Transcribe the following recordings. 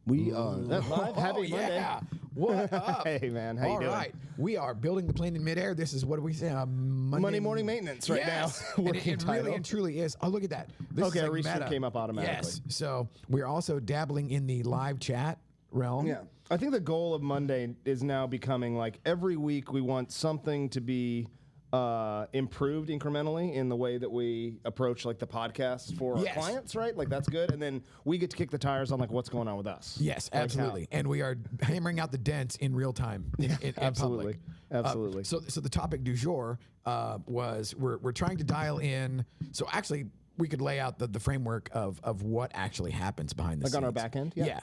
We are live. Happy Monday. Yeah. What up? Hey, man. How you doing? All right. We are building the plane in midair. This is what do we say? Monday morning maintenance right yes. now. And it really and truly is. Oh, look at that. This Okay, is like reset meta. came up automatically. Yes. So we're also dabbling in the live chat realm. Yeah. I think the goal of Monday is now becoming like every week we want something to be improved incrementally in the way that we approach like the podcast for our Yes. clients, right? Like that's good. And then we get to kick the tires on like what's going on with us. Yes, Like absolutely. And we are hammering out the dents in real time. In absolutely. public. Absolutely. So the topic du jour was we're trying to dial in. So actually, we could lay out the framework of what actually happens behind the scenes. Like on our back end? Yeah.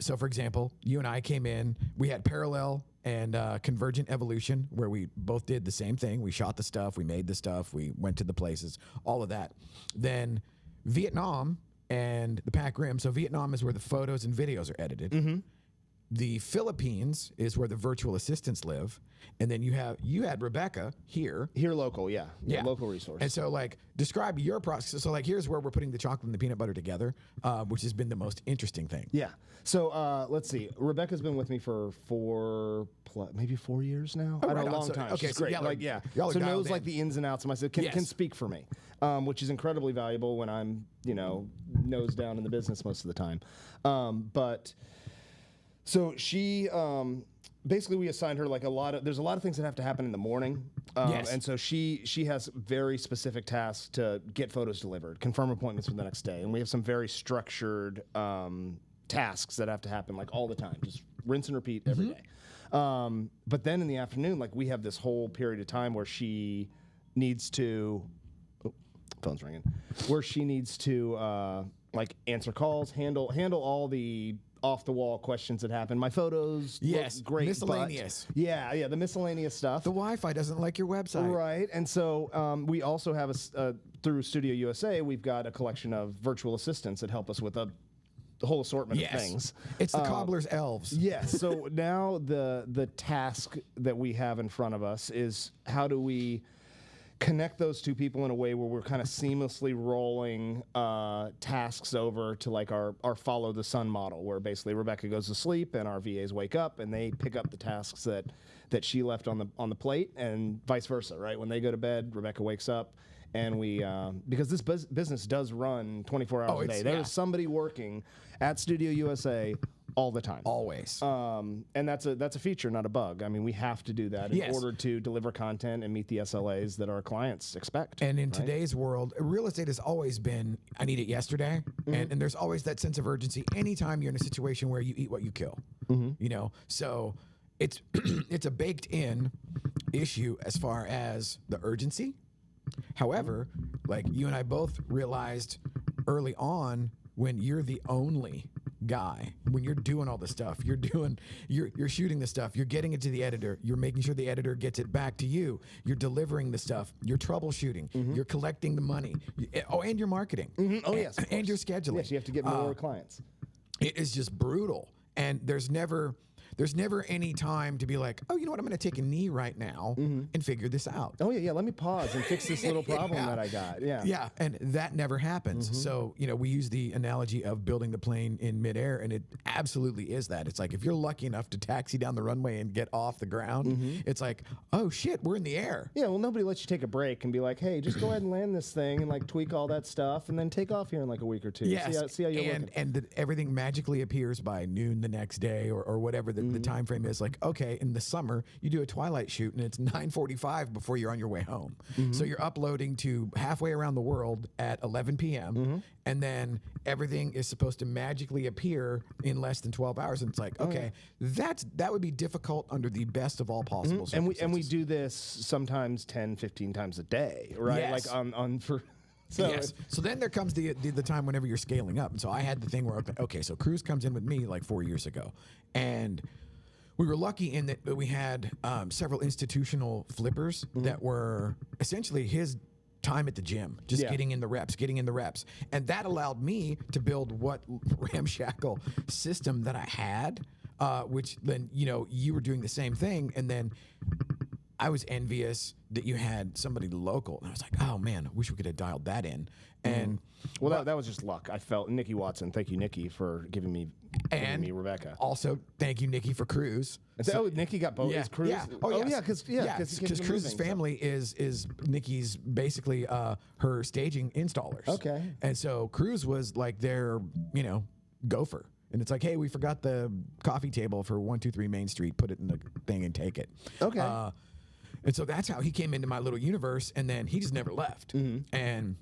So for example, you and I came in. We had parallel and convergent evolution, where we both did the same thing. We shot the stuff, we made the stuff, we went to the places, all of that. Then Vietnam and the Pac Rim. So Vietnam is where the photos and videos are edited. Mm-hmm. The Philippines is where the virtual assistants live, and then you had Rebecca here. Here local, yeah. Local resource. And so, like, describe your process. So, like, here's where we're putting the chocolate and the peanut butter together, which has been the most interesting thing. Yeah. So let's see. Rebecca's been with me for maybe 4 years now. Oh, I right know, a on. long So- time. okay, She's so great. y'all are- Like, yeah. y'all are So dialed knows like in. the ins and outs of myself. Can Yes. speak for me, which is incredibly valuable when I'm nose down in the business most of the time. So she. Basically, we assigned her like there's a lot of things that have to happen in the morning. Yes. And so she has very specific tasks to get photos delivered, confirm appointments for the next day. And we have some very structured tasks that have to happen like all the time, just rinse and repeat every day. But then in the afternoon, like we have this whole period of time where she needs to, phone's ringing, where she needs to like answer calls, handle all the off the wall questions that happen. My photos Yes, look great. miscellaneous. But yeah, the miscellaneous stuff. The Wi-Fi doesn't like your website. Right, and so we also have through Studio USA, we've got a collection of virtual assistants that help us with the whole assortment of things. It's the cobbler's elves. Yes. So now the task that we have in front of us is how do we connect those two people in a way where we're kind of seamlessly rolling tasks over to like our follow the sun model, where basically Rebecca goes to sleep and our VAs wake up and they pick up the tasks that she left on the plate, and vice versa, right? When they go to bed, Rebecca wakes up, and we because this business does run 24 hours a day. There's somebody working at Studio USA all the time. Always. And that's a feature, not a bug. I mean, we have to do that in order to deliver content and meet the SLAs that our clients expect. And in today's world, real estate has always been, I need it yesterday. And there's always that sense of urgency anytime you're in a situation where you eat what you kill. So it's it's a baked in issue as far as the urgency. However, like you and I both realized early on, when you're the only guy, when you're doing all the stuff, you're shooting the stuff, you're getting it to the editor, you're making sure the editor gets it back to you, you're delivering the stuff, you're troubleshooting, you're collecting the money, and you're marketing. Oh, yes. of And you're course. scheduling. Yes, you have to get more clients. It is just brutal. And there's never any time to be like, oh, you know what, I'm going to take a knee right now and figure this out. Oh, yeah, let me pause and fix this little problem that I got. Yeah. Yeah, and that never happens. So, we use the analogy of building the plane in midair, and it absolutely is that. It's like if you're lucky enough to taxi down the runway and get off the ground, it's like, oh, shit, we're in the air. Yeah, well, nobody lets you take a break and be like, hey, just go ahead and land this thing and like tweak all that stuff and then take off here in like a week or two. Yes, See how you're looking. and everything magically appears by noon the next day or whatever the time frame is. Like, okay, in the summer, you do a twilight shoot and it's 9:45 before you're on your way home. So you're uploading to halfway around the world at 11 p.m. And then everything is supposed to magically appear in less than 12 hours. And it's like, okay, that would be difficult under the best of all possible circumstances. And we do this sometimes 10, 15 times a day, right? Yes. Like on for. So yes. So then there comes the time whenever you're scaling up. And so I had the thing where, okay, so Cruz comes in with me like 4 years ago. And we were lucky in that we had several institutional flippers that were essentially his time at the gym, just getting in the reps. And that allowed me to build what ramshackle system that I had, which then, you were doing the same thing. And then I was envious that you had somebody local, and I was like, oh man, I wish we could have dialed that in. And Well, that was just luck. I felt Nikki Watson. Thank you, Nikki, for giving me Rebecca. also, thank you, Nikki, for Cruz. So Nikki got both. Yeah, Is Cruz? yeah. Oh, yes. yeah, because Cruz's family is Nikki's basically her staging installers. Okay. And so Cruz was like their, gopher. And it's like, hey, we forgot the coffee table for 123 Main Street. Put it in the thing and take it. Okay. And so that's how he came into my little universe, and then he just never left. And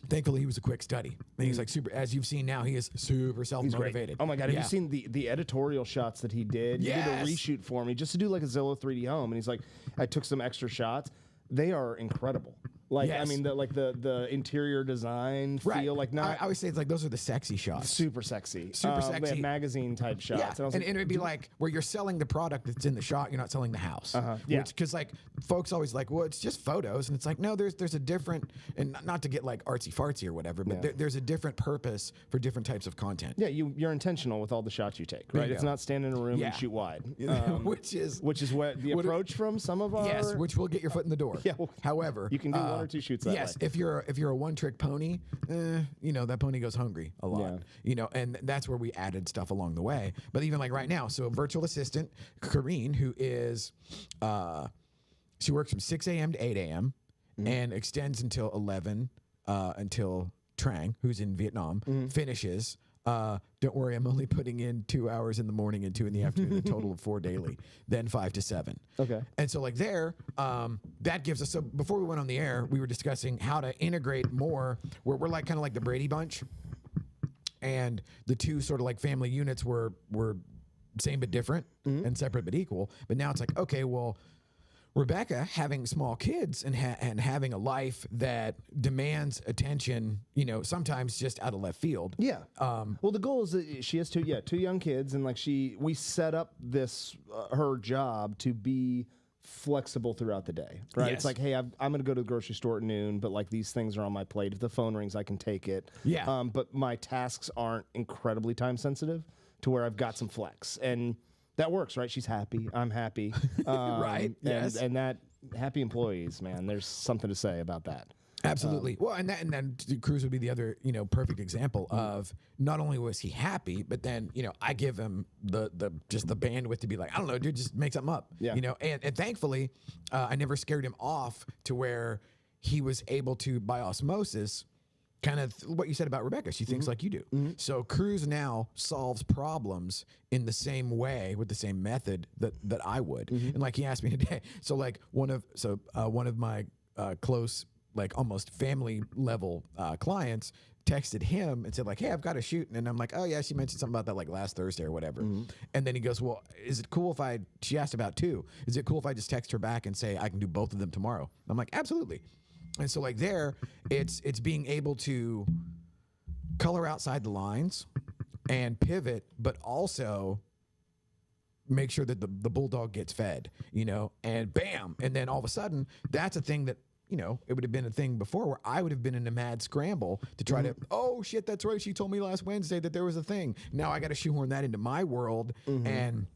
thankfully, he was a quick study. And he's like super. As you've seen now, he is super self-motivated. Oh my God! Have Yeah. you seen the editorial shots that he did? He did a Yes. reshoot for me just to do like a Zillow 3D home, and he's like, I took some extra shots. They are incredible. Like I Yes. mean, the interior design feel like I not always say it's like those are the sexy shots. super sexy, Super They have sexy. magazine type shots. Yeah, And I was and like, it would be like where you're selling the product that's in the shot, you're not selling the house. Yeah. Because like folks always like, well, it's just photos, and it's like, no, there's a different, and not to get like artsy fartsy or whatever, but there's a different purpose for different types of content. yeah, you're intentional with all the shots you take, There right? you It's go. not stand in a room Yeah. and shoot wide, which is what the approach from some of our yes, which will get your foot in the door. Yeah, well, However, you can do 1 or 2 shoots that yes, way. if you're a one-trick pony, that pony goes hungry a lot. And that's where we added stuff along the way. But even like right now, so virtual assistant Kareen, who is, she works from 6 a.m. to 8 a.m. and extends until 11 until Trang, who's in Vietnam, finishes. Don't worry, I'm only putting in 2 hours in the morning and 2 in the afternoon, a total of 4 daily, then 5 to 7. Okay. And so like there, that gives us, so before we went on the air, we were discussing how to integrate more, where we're like kind of like the Brady Bunch. And the two sort of like family units were same but different and separate but equal. But now it's like, okay, well, Rebecca having small kids and having a life that demands attention, sometimes just out of left field. Yeah. Well, the goal is that she has 2 young kids, and like we set up this her job to be flexible throughout the day, right? Yes. It's like, hey, I'm going to go to the grocery store at noon, but like these things are on my plate. If the phone rings, I can take it. Yeah. But my tasks aren't incredibly time sensitive to where I've got some flex, and that works, right? She's happy. I'm happy. Right, yes. And that happy employees, man, there's something to say about that. Absolutely. Well, and then Cruz would be the other, perfect example of not only was he happy, but then, I give him the just the bandwidth to be like, I don't know, dude, just make something up. Yeah. And thankfully, I never scared him off to where he was able to, by osmosis, kind of what you said about Rebecca. She thinks like you do. So Cruz now solves problems in the same way with the same method that I would. And like he asked me today, so like one of my close, like almost family level clients texted him and said like, hey, I've got a shoot. And I'm like, oh yeah, she mentioned something about that like last Thursday or whatever. And then he goes, well, is it cool if she asked about 2. Is it cool if I just text her back and say I can do both of them tomorrow? I'm like, absolutely. And so like there, it's being able to color outside the lines and pivot, but also make sure that the bulldog gets fed, and bam. And then all of a sudden, that's a thing that, it would have been a thing before where I would have been in a mad scramble to try to, oh shit, that's right. She told me last Wednesday that there was a thing. Now I got to shoehorn that into my world. And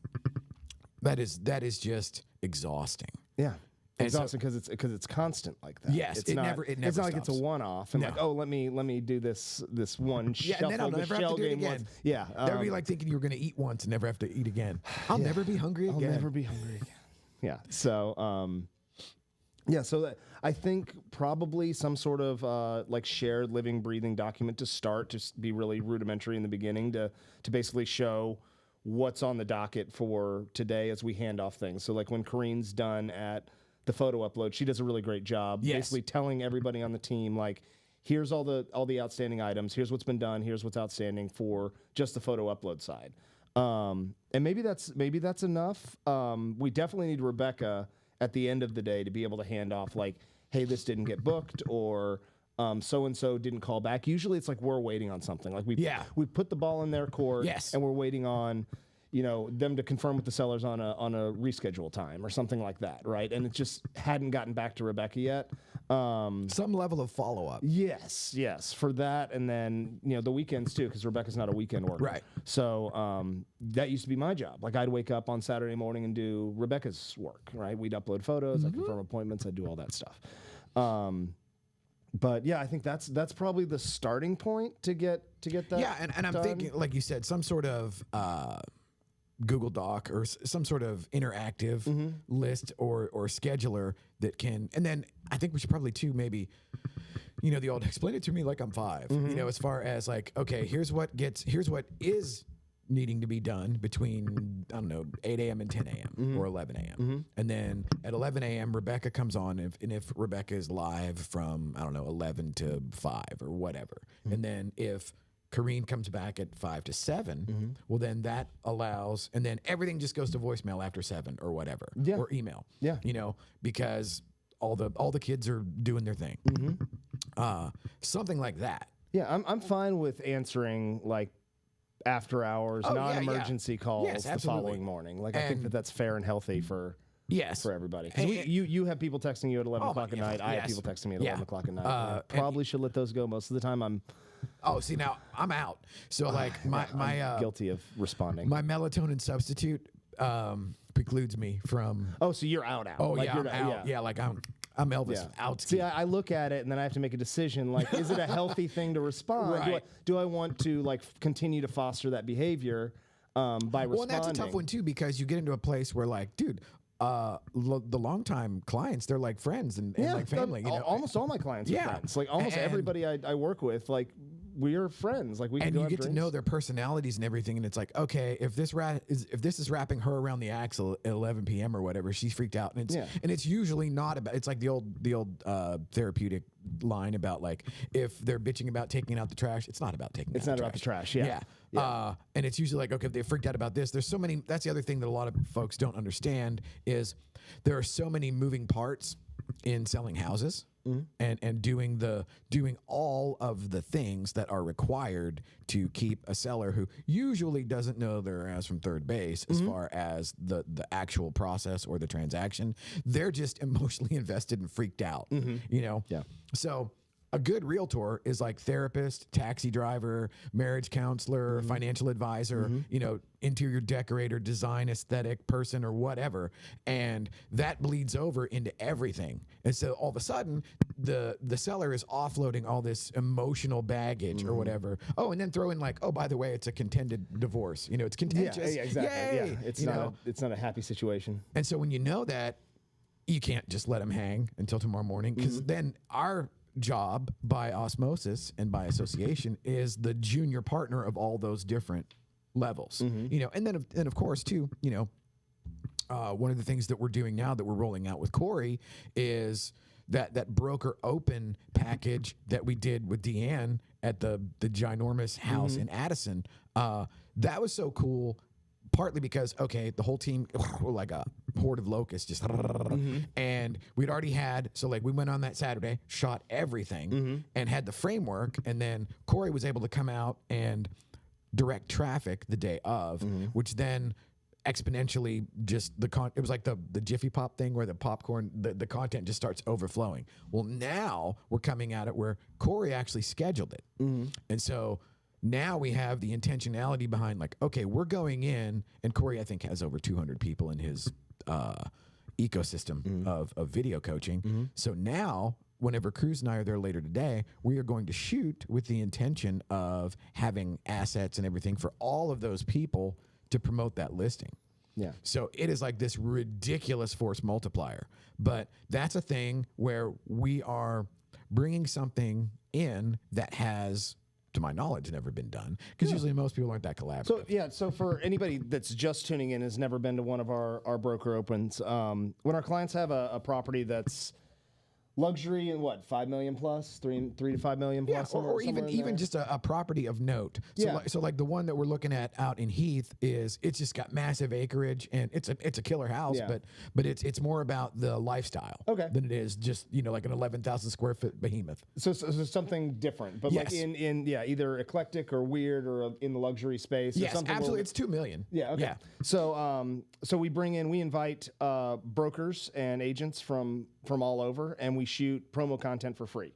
that is just exhausting. Yeah. And Exhausting because it's constant like that. Yes, it's it not, never It's not like it's a stops. one-off and No. like, oh, let me do this one Yeah, and then I'll the never have to shell do it game again. once. Yeah, That would be like thinking you were going to eat once and never have to eat again. I'll never be hungry I'll again. never be hungry again. Yeah. So so that, I think probably some sort of like shared living, breathing document to start, just be really rudimentary in the beginning to basically show what's on the docket for today as we hand off things. So like when Kareen's done at the photo upload, she does a really great job basically telling everybody on the team like, here's all the outstanding items, here's what's been done, here's what's outstanding for just the photo upload side. And maybe that's enough. We definitely need Rebecca at the end of the day to be able to hand off like, hey, this didn't get booked, or so-and-so didn't call back. Usually it's like we're waiting on something. Like we put the ball in their court and we're waiting on, them to confirm with the sellers on a reschedule time or something like that, right? And it just hadn't gotten back to Rebecca yet. Some level of follow up. Yes, for that, and then the weekends too, because Rebecca's not a weekend worker. Right. So that used to be my job. Like I'd wake up on Saturday morning and do Rebecca's work. Right. We'd upload photos. I'd confirm appointments. I'd do all that stuff. But yeah, I think that's probably the starting point to get that. Yeah, and I'm thinking, like you said, some sort of Google Doc or some sort of interactive list or scheduler that can, and then I think we should probably too maybe, the old explain it to me like I'm 5. As far as like, okay, here's what is needing to be done between, I don't know, 8 a.m. and 10 a.m. or 11 a.m. And then at 11 a.m. Rebecca comes on, if Rebecca is live from, I don't know, 11 to 5 or whatever. And then if Kareen comes back at 5 to 7, well, then that allows, and then everything just goes to voicemail after 7 or whatever, or email. Yeah. Because all the kids are doing their thing. Something like that. Yeah, I'm fine with answering like after hours, non-emergency calls the following morning. Like I think that's fair and healthy for everybody. Because you have people texting you at 11 o'clock at night. I have people texting me at 11 o'clock at night. I probably should let those go. Most of the time I'm see, now I'm out. So like I'm guilty of responding. My melatonin substitute precludes me from. Oh, so you're out. Oh, like yeah, I'm out. Yeah, like I'm Elvis out. See, I look at it and then I have to make a decision. Like, is it a healthy thing to respond? Right. Do I want to like continue to foster that behavior by responding? Well, and that's a tough one too, because you get into a place where like, dude, the longtime clients, they're like friends and like family. Almost all my clients are friends. Like almost everybody I work with, like we are friends. Like we can and go you have get drinks. to know their personalities and everything. And it's like, okay, if this is wrapping her around the axle at 11 p.m. or whatever, she's freaked out. And it's usually not about. It's like the old therapeutic line about like if they're bitching about taking out the trash, it's not about taking. It's not about the trash. Yeah. And it's usually like, okay, if they freaked out about this, there's so many. That's the other thing that a lot of folks don't understand is there are so many moving parts in selling houses. And doing all of the things that are required to keep a seller who usually doesn't know their ass from third base as far as the actual process or the transaction. They're just emotionally invested and freaked out. Yeah. So a good realtor is like therapist, taxi driver, marriage counselor, financial advisor, interior decorator, design aesthetic person or whatever. And that bleeds over into everything. And so all of a sudden the seller is offloading all this emotional baggage or whatever. Oh, and then throw in like, oh, by the way, it's a contended divorce. It's contentious. Yeah, exactly. Yay! Yeah. It's not a happy situation. And so when you know that, you can't just let them hang until tomorrow morning, because then our job by osmosis and by association is the junior partner of all those different levels. And then of course too, one of the things that we're doing now that we're rolling out with Corey is that broker open package that we did with Deanne at the ginormous house in Addison. That was so cool. Partly because, okay, the whole team were like a horde of locusts, just and we'd already had, so like we went on that Saturday, shot everything, and had the framework, and then Corey was able to come out and direct traffic the day of, which then exponentially just it was like the Jiffy Pop thing where the popcorn, the content just starts overflowing. Well, now we're coming at it where Corey actually scheduled it, and so now we have the intentionality behind like, okay, we're going in, and Corey, I think, has over 200 people in his ecosystem of video coaching. So now, whenever Cruz and I are there later today, we are going to shoot with the intention of having assets and everything for all of those people to promote that listing. Yeah. So it is like this ridiculous force multiplier. But that's a thing where we are bringing something in that has, to my knowledge, never been done, because usually most people aren't that collaborative. So for anybody that's just tuning in, has never been to one of our broker opens, when our clients have a property that's luxury and what, 5 million plus, 3 to 5 million plus, or even just a property of note. So like the one that we're looking at out in Heath it's just got massive acreage and it's a killer house, but it's more about the lifestyle than it is just like an 11,000 square foot behemoth. So something different, but like in either eclectic or weird or in the luxury space. Yes, absolutely. It's 2 million. Yeah. Okay. Yeah. So we invite brokers and agents from from all over, and we shoot promo content for free.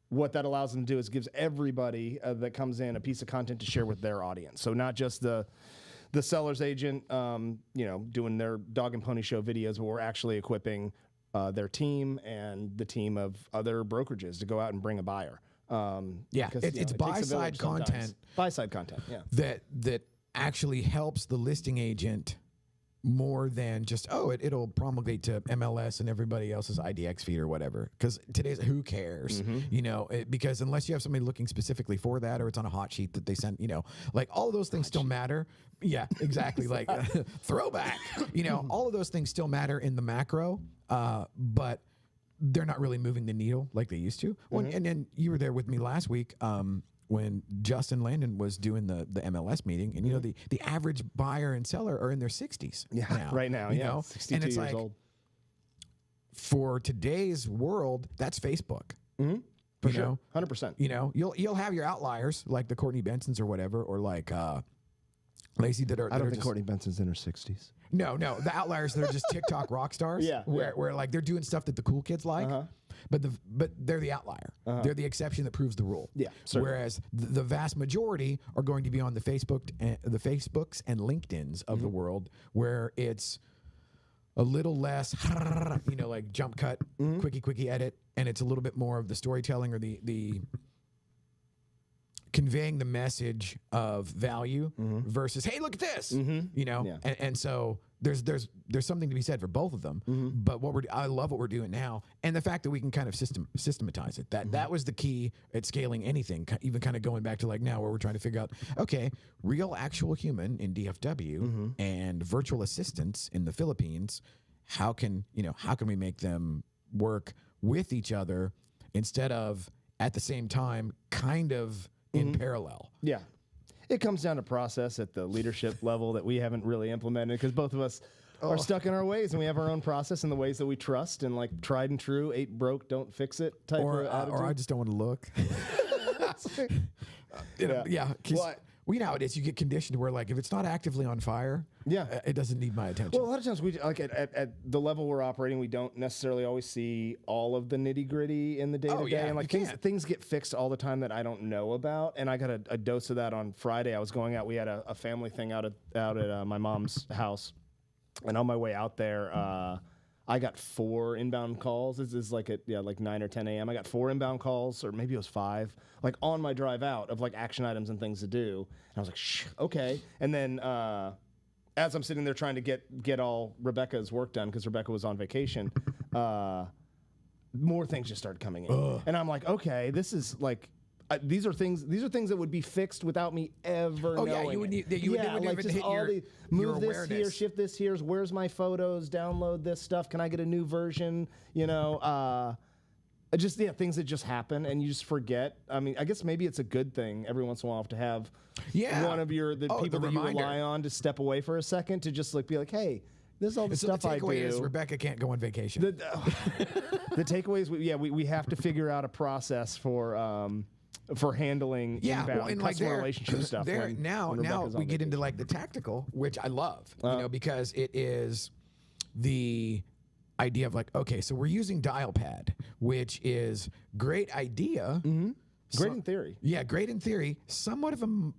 What that allows them to do is gives everybody that comes in a piece of content to share with their audience. So not just the seller's agent, doing their dog and pony show videos, but we're actually equipping their team and the team of other brokerages to go out and bring a buyer. It's buy-side content. Buy-side content, yeah. That actually helps the listing agent more than just, it'll promulgate to MLS and everybody else's IDX feed or whatever. Because today's, who cares? Because unless you have somebody looking specifically for that, or it's on a hot sheet that they sent, like all of those things still matter. Yeah, exactly. Like throwback, all of those things still matter in the macro, but they're not really moving the needle like they used to. And then you were there with me last week, when Justin Landon was doing the MLS meeting, and the average buyer and seller are in their 60s. Yeah, right now, 62 and it's years old. For today's world, that's Facebook. For sure, 100%. You'll have your outliers like the Courtney Bensons or whatever, or like Lacey that are. I don't think Courtney Benson's in her 60s. No, the outliers that are just TikTok rock stars. Where like they're doing stuff that the cool kids like. But they're the outlier. They're the exception that proves the rule. Yeah. Certainly. Whereas the vast majority are going to be on the Facebooks and LinkedIn's of the world, where it's a little less, like jump cut, quickie edit, and it's a little bit more of the storytelling or the conveying the message of value versus, hey, look at this, and so there's something to be said for both of them. But I love what we're doing now, and the fact that we can kind of systematize it. That was the key at scaling anything. Even kind of going back to like now, where we're trying to figure out, okay, real actual human in DFW and virtual assistants in the Philippines. How can we make them work with each other instead of at the same time, kind of in parallel? Yeah. It comes down to process at the leadership level that we haven't really implemented, because both of us are stuck in our ways, and we have our own process and the ways that we trust, and like tried and true, ain't broke, don't fix it type of attitude. Or I just don't want to look. You know how it is. You get conditioned where like if it's not actively on fire, it doesn't need my attention. Well, a lot of times we like at the level we're operating, we don't necessarily always see all of the nitty gritty in the day to day, and like things get fixed all the time that I don't know about. And I got a dose of that on Friday. I was going out. We had a family thing out at my mom's house, and on my way out there, I got 4 inbound calls. This is like at like 9 or 10 a.m. I got 4 inbound calls, or maybe it was 5, like on my drive out, of like action items and things to do. And I was like, okay. And then as I'm sitting there trying to get all Rebecca's work done, because Rebecca was on vacation, more things just started coming in. And I'm like, okay, this is like, these are things that would be fixed without me ever knowing. Yeah, you would need, you would like even hit move this awareness. here, shift this here. Where's my photos? Download this stuff. Can I get a new version? Things that just happen and you just forget. I mean, I guess maybe it's a good thing every once in a while to have one of the people that you rely on to step away for a second, to just like be like, hey, this is all the stuff I do. The takeaway is Rebecca can't go on vacation. The takeaway is we have to figure out a process for handling inbound customer relationship stuff. Now we get into like the tactical, which I love, because it is the idea of like, okay, so we're using Dialpad, which is great idea. Great in theory. Yeah, great in theory. Somewhat of a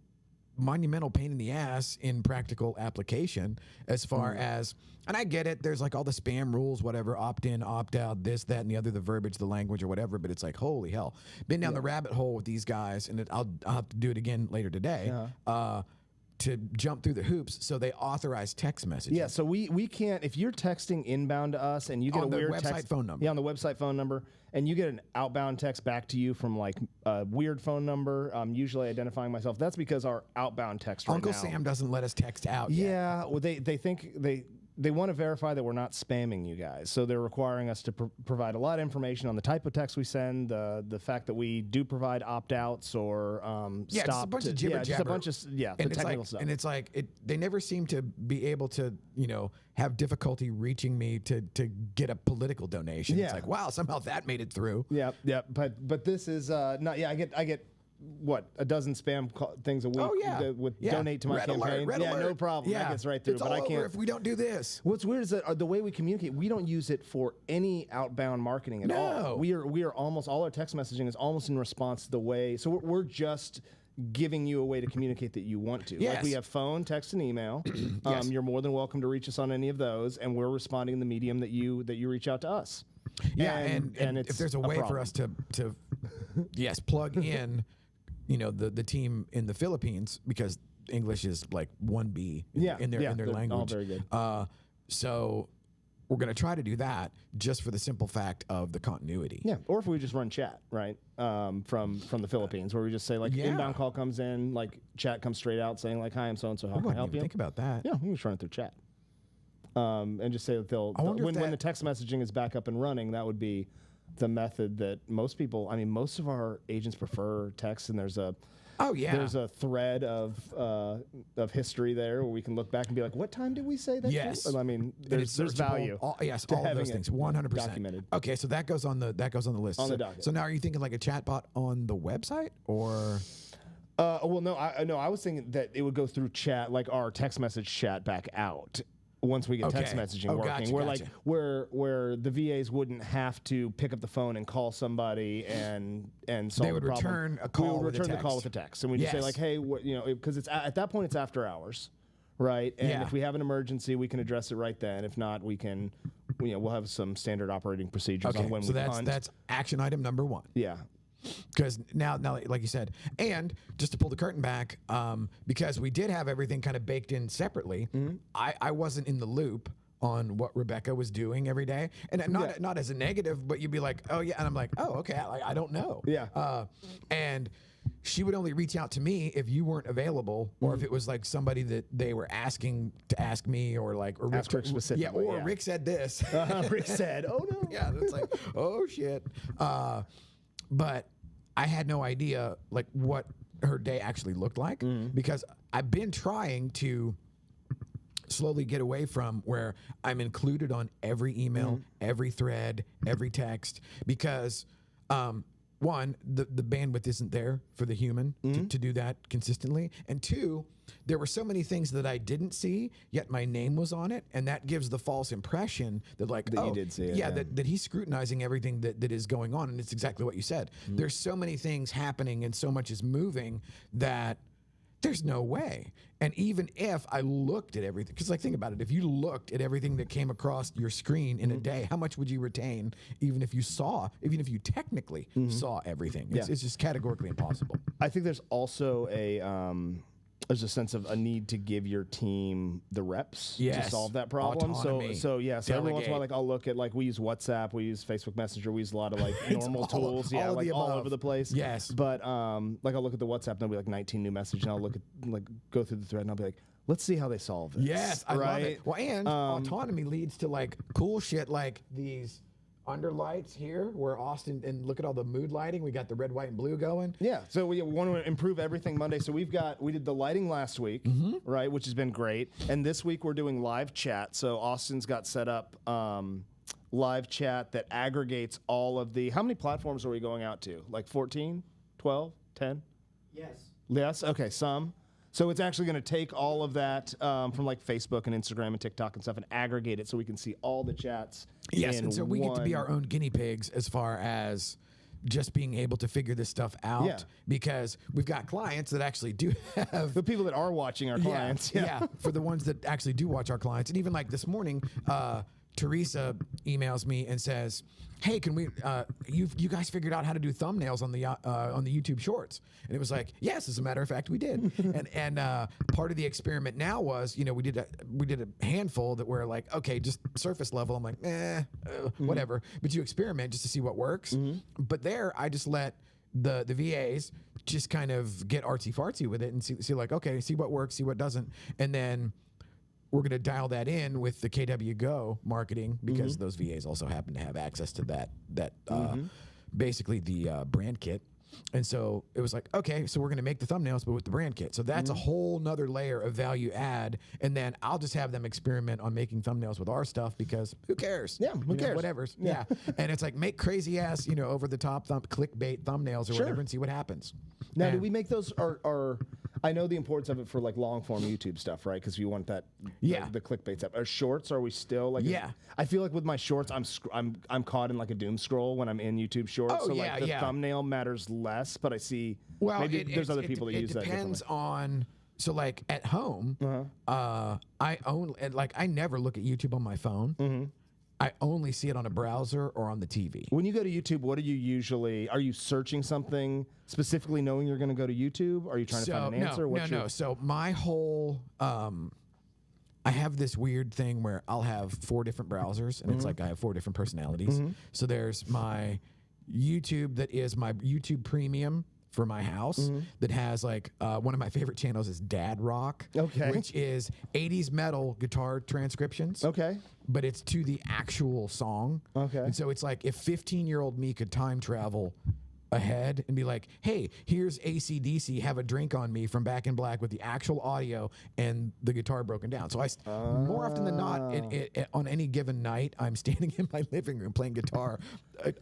monumental pain in the ass in practical application, as far as, and I get it, there's like all the spam rules, whatever, opt in, opt out, this, that, and the other, the verbiage, the language, or whatever, but it's like, holy hell. Been down the rabbit hole with these guys, and I'll have to do it again later today, to jump through the hoops, so they authorize text messages. Yeah, so we can't, if you're texting inbound to us and you get on a weird website text phone number. Yeah, on the website phone number, and you get an outbound text back to you from like a weird phone number, usually identifying myself, that's because our outbound text Uncle Sam doesn't let us text out yet. Yeah, well, they think they want to verify that we're not spamming you guys, so they're requiring us to provide a lot of information on the type of text we send, the fact that we do provide opt-outs or just a bunch of jibber just a bunch of the technical stuff. And it's like they never seem to be able to have difficulty reaching me to get a political donation. It's like, wow, somehow that made it through. Yeah. But this is not. Yeah, I get what, a dozen spam things a week. Oh yeah, with yeah. donate to my Red campaign. Alert, red yeah, alert. no problem. Yeah. That gets right through. It's but all I can't. over if we don't do this. What's weird is that the way we communicate, we don't use it for any outbound marketing at all. No. We are almost all our text messaging is almost in response to the way. So we're just giving you a way to communicate that you want to. Yes. Like we have phone, text, and email. Yes. You're more than welcome to reach us on any of those, and we're responding in the medium that you reach out to us. Yeah, and it's if there's a way for problem. us to yes, plug in, the team in the Philippines, because English is like 1B in their they're language. all very good. So we're going to try to do that just for the simple fact of the continuity. Yeah, or if we just run chat, right, from the Philippines, where we just say, like, Yeah. inbound call comes in, like, chat comes straight out saying, like, hi, I'm so-and-so, how I can I wouldn't help even you? think about that. Yeah, we can just run it through chat. And just say that I wonder if when that- the text messaging is back up and running, that would be the method that most people, most of our agents prefer text, and there's a Oh yeah. there's a thread of history there where we can look back and be like, what time did we say that? Yes. To? And There's it's searchable. value. All of having those it things. 100%. documented. Okay, so that goes on the list. On so, the docket. So now, are you thinking like a chatbot on the website, or? Well, no, I was thinking that it would go through chat, like our text message chat back out once we get text Okay. messaging Oh, working. gotcha, where gotcha. like where the VAs wouldn't have to pick up the phone and call somebody and solve They would the problem. return a call We would with a return the call text. with a text, and we just say Yes. like, hey, because it's at that point it's after hours, right? And Yeah. if we have an emergency, we can address it right then. If not, we can, we'll have some standard operating procedures Okay, on when so we that's hunt. that's action item number 1. Yeah. Because now, like you said, and just to pull the curtain back, because we did have everything kind of baked in separately, Mm-hmm. I wasn't in the loop on what Rebecca was doing every day, and not as a negative, but you'd be like, oh yeah, and I'm like, oh okay, I don't know, Yeah. and she would only reach out to me if you weren't available, or if it was like somebody that they were asking to ask me, or like, or Ask Rick specifically, yeah, or yeah. Rick said this. Rick said, oh no. Yeah, it's like, oh shit. But I had no idea like what her day actually looked like, because I've been trying to slowly get away from where I'm included on every email, every thread, every text, because one, the bandwidth isn't there for the human to do that consistently, and two, there were so many things that I didn't see, yet my name was on it, and that gives the false impression that like, That you did see it, yeah, yeah. that he's scrutinizing everything that is going on, and it's exactly what you said. There's so many things happening and so much is moving that there's no way. And even if I looked at everything, because like think about it, if you looked at everything that came across your screen in a day, how much would you retain even if you technically saw everything? It's just categorically impossible. I think there's also there's a sense of a need to give your team the reps to Yes. solve that problem. Autonomy. So every once in a while, Delegate. like I'll look at, like, we use WhatsApp, we use Facebook Messenger, we use a lot of like normal all- tools, all of like the all above. over the place. Yes. But like I'll look at the WhatsApp and there'll be like 19 new messages, and I'll look at go through the thread and I'll be like, let's see how they solve this. Yes, I love it. right? Well, and autonomy leads to like cool shit like these under lights here where Austin, and look at all the mood lighting. We got the red, white, and blue going. Yeah, so we want to improve everything Monday. So we did the lighting last week, right, which has been great. And this week we're doing live chat. So Austin's got set up live chat that aggregates all of how many platforms are we going out to? Like 14, 12, 10? Yes. Yes? Okay, some. So it's actually going to take all of that from like Facebook and Instagram and TikTok and stuff and aggregate it so we can see all the chats. Yes, in and so we get to be one- our own guinea pigs as far as just being able to figure this stuff out, Yeah. because we've got clients that actually do have the people that are watching our clients. Yeah, for the ones that actually do watch our clients. And even like this morning, Teresa emails me and says, "Hey, can we? You guys figured out how to do thumbnails on the YouTube Shorts?" And it was like, "Yes, as a matter of fact, we did." and part of the experiment now was, we did a handful that were like, okay, just surface level. I'm like, whatever. But you experiment just to see what works. But there, I just let the VAs just kind of get artsy fartsy with it and see like, okay, see what works, see what doesn't, and then we're going to dial that in with the KW Go marketing, because those VAs also happen to have access to that basically the brand kit. And so it was like, okay, so we're going to make the thumbnails, but with the brand kit. So that's a whole nother layer of value add. And then I'll just have them experiment on making thumbnails with our stuff because who cares? Yeah, who cares? Whatever. Yeah. And it's like, make crazy ass, over the top clickbait thumbnails or whatever and see what happens. Now, do And- we make those? Or I know the importance of it for like long form YouTube stuff, right? Because you want that, the clickbait stuff. Are shorts? Are we still like? Yeah. I feel like with my shorts, I'm caught in like a doom scroll when I'm in YouTube Shorts. Oh, so yeah, like the yeah. thumbnell matters less, but I see. Well, maybe there's other people that use that. It depends differently. on. So like at home, I never look at YouTube on my phone. I only see it on a browser or on the TV. When you go to YouTube, what are you searching something specifically knowing you're going to go to YouTube? Are you trying to find an answer? No. So my whole, I have this weird thing where I'll have 4 different browsers, and it's like I have 4 different personalities. So there's my YouTube that is my YouTube Premium for my house that has like one of my favorite channels is Dad Rock, which is 80s metal guitar transcriptions. Okay. But it's to the actual song. Okay. And so it's like if 15-year-old me could time travel ahead and be like, hey, here's AC/DC, Have a Drink on Me from Back in Black with the actual audio and the guitar broken down. So more often than not, on any given night, I'm standing in my living room playing guitar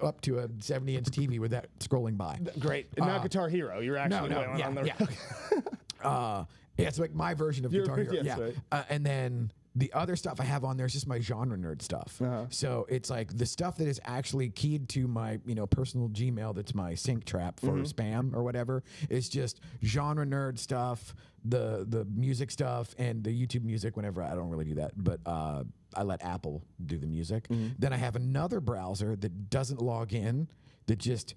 up to a 70-inch TV with that scrolling by. Great. Not Guitar Hero. You're actually on the... Yeah, it's like my version of Guitar Hero. Yes, right. And then the other stuff I have on there is just my genre nerd stuff. So it's like the stuff that is actually keyed to my, personal Gmail that's my sync trap for spam or whatever. It's just genre nerd stuff, the music stuff, and the YouTube music whenever I don't really do that. But I let Apple do the music. Then I have another browser that doesn't log in, that just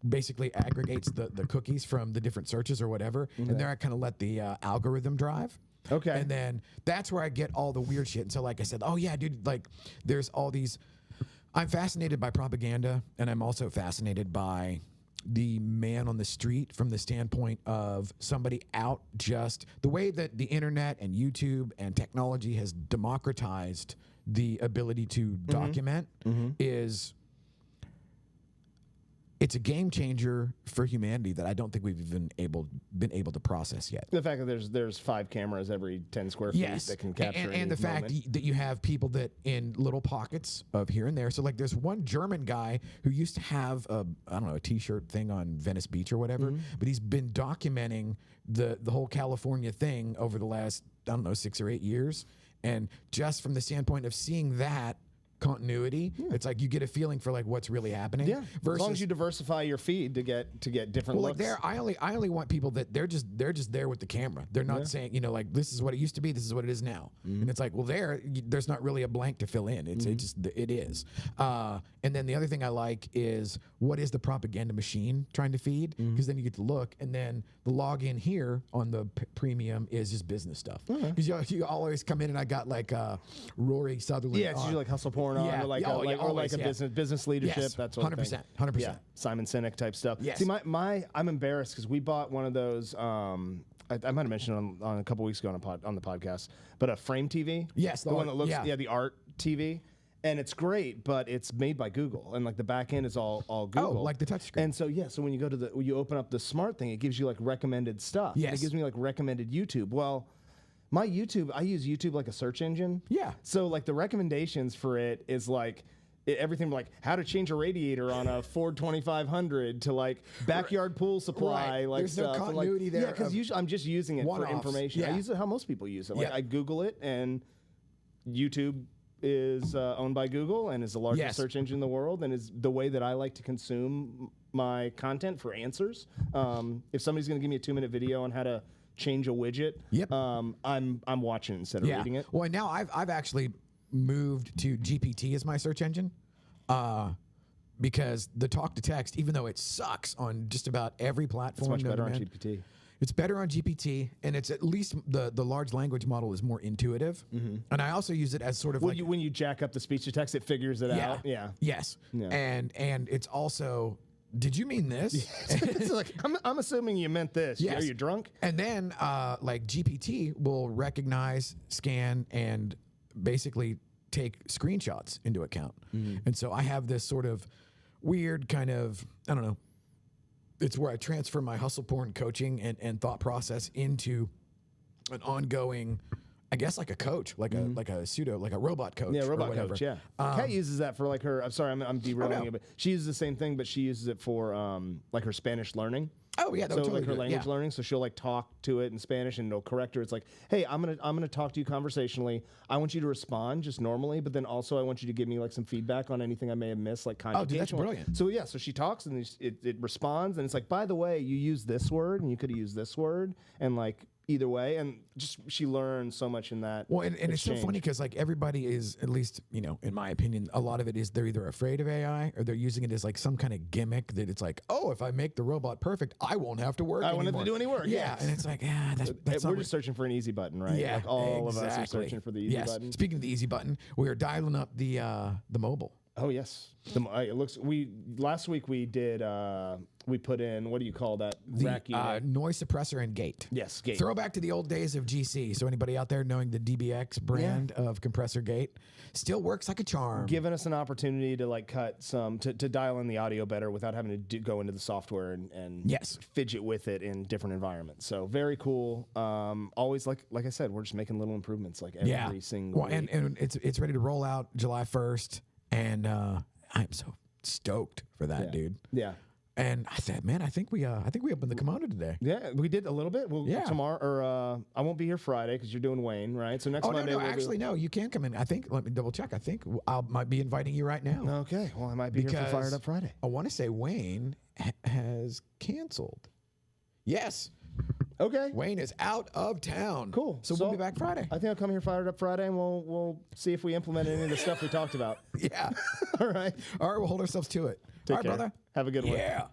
basically aggregates the cookies from the different searches or whatever. And there I kind of let the algorithm drive. Okay. And then that's where I get all the weird shit. And so like I said, oh yeah, dude, like there's all these, I'm fascinated by propaganda, and I'm also fascinated by the man on the street from the standpoint of somebody out just the way that the internet and YouTube and technology has democratized the ability to document is it's a game changer for humanity that I don't think we've even been able to process yet. The fact that there's 5 cameras every 10 square feet that can capture and the fact that you have people that in little pockets of here and there. So like there's one German guy who used to have a t-shirt thing on Venice Beach or whatever, but he's been documenting the whole California thing over the last 6 or 8 years, and just from the standpoint of seeing that continuity, it's like you get a feeling for like what's really happening. Yeah. Versus, as long as you diversify your feed to get different well, looks. like I only want people that they're just there with the camera. They're not saying, like this is what it used to be, this is what it is now. And it's like, well, there's not really a blank to fill in. It is. And then the other thing I like is what is the propaganda machine trying to feed? Because then you get to look, and then the login here on the premium is just business stuff. Because you always come in and I got like Rory Sutherland. Yeah, it's usually like hustle porn on, or like a business leadership, that sort of thing. 100%. Yeah, Simon Sinek type stuff. Yes. See, I'm embarrassed because we bought one of those. I might have mentioned on a couple weeks ago on the podcast, but a Frame TV. Yes, the one that looks the art TV. And it's great, but it's made by Google, and like the back end is all Google. Oh, like the touchscreen. And so so when you go to you open up the smart thing, it gives you like recommended stuff. Yes. And it gives me like recommended YouTube. Well, my YouTube, I use YouTube like a search engine. Yeah. So like the recommendations for it is like everything from like how to change a radiator on a Ford 2500 to like backyard pool supply. Right. Like There's no stuff. continuity there. Yeah, because usually I'm just using it for One-offs. information. Yeah. I use it how most people use it. Like Yeah. I Google it, and YouTube is owned by Google and is the largest search engine in the world, and is the way that I like to consume my content for answers. If somebody's going to give me a 2-minute video on how to change a widget, I'm watching instead of reading it. Well, now I've actually moved to GPT as my search engine, because the talk to text, even though it sucks on just about every platform, It's much better on GPT. It's better on GPT, and it's at least the large language model is more intuitive. And I also use it as sort of When you jack up the speech to text, it figures it out. Yeah. Yes. Yeah. And it's also, did you mean this? It's like, I'm assuming you meant this. Yes. Are you drunk? And then like GPT will recognize, scan, and basically take screenshots into account. And so I have this sort of weird kind of, I don't know, it's where I transfer my hustle porn coaching and thought process into an ongoing, I guess, like a coach, like a robot coach. Yeah, or robot whatever. coach. Yeah, Kat uses that for like her. I'm sorry, I'm derailing it, but she uses the same thing, but she uses it for like her Spanish learning. Oh yeah, So totally like her good. language Yeah. learning, so she'll like talk to it in Spanish and it'll correct her. It's like, hey, I'm gonna talk to you conversationally. I want you to respond just normally, but then also I want you to give me like some feedback on anything I may have missed, like conjugation. Oh, dude, that's brilliant. So yeah, so she talks and it responds and it's like, by the way, you use this word and you could have used this word and like either way, and just she learns so much in that. Well, and it's so exchange. funny because like everybody is, at least in my opinion, a lot of it is they're either afraid of AI or they're using it as like some kind of gimmick that it's like, oh, if I make the robot perfect, I won't have to work. I won't have to do any work. Yeah, and it's like, that's We're not just searching for an easy button, right? yeah, like all of us are exactly. searching for the easy yes. button. Speaking of the easy button, we are dialing up the mobile. Oh yes, it looks. Last week we did. We put in, what do you call that? Rack unit? Noise suppressor and gate. Yes, gate. Throwback to the old days of GC. So anybody out there knowing the DBX brand of compressor gate still works like a charm. Giving us an opportunity to like cut some to dial in the audio better without having to go into the software and Yes. fidget with it in different environments. So very cool. Always like I said, we're just making little improvements like every single well, week. and it's ready to roll out July 1st, and I'm so stoked for that, dude. Yeah. And I said, man, I think we opened the kimono today. Yeah, we did a little bit. We'll Yeah. tomorrow, or I won't be here Friday because you're doing Wayne, right? So next Oh Monday no, we'll actually no, you can come in. I think let me double check. I think I might be inviting you right now. Okay, well I might be here for Fired Up Friday. I want to say Wayne has canceled. Yes, Okay, Wayne is out of town. cool. So we'll be back Friday. I think I'll come here Fired Up Friday, and we'll see if we implement any of the stuff we talked about. Yeah. All right, All right, we'll hold ourselves to it. take All right, care. brother. Have a good one. Yeah.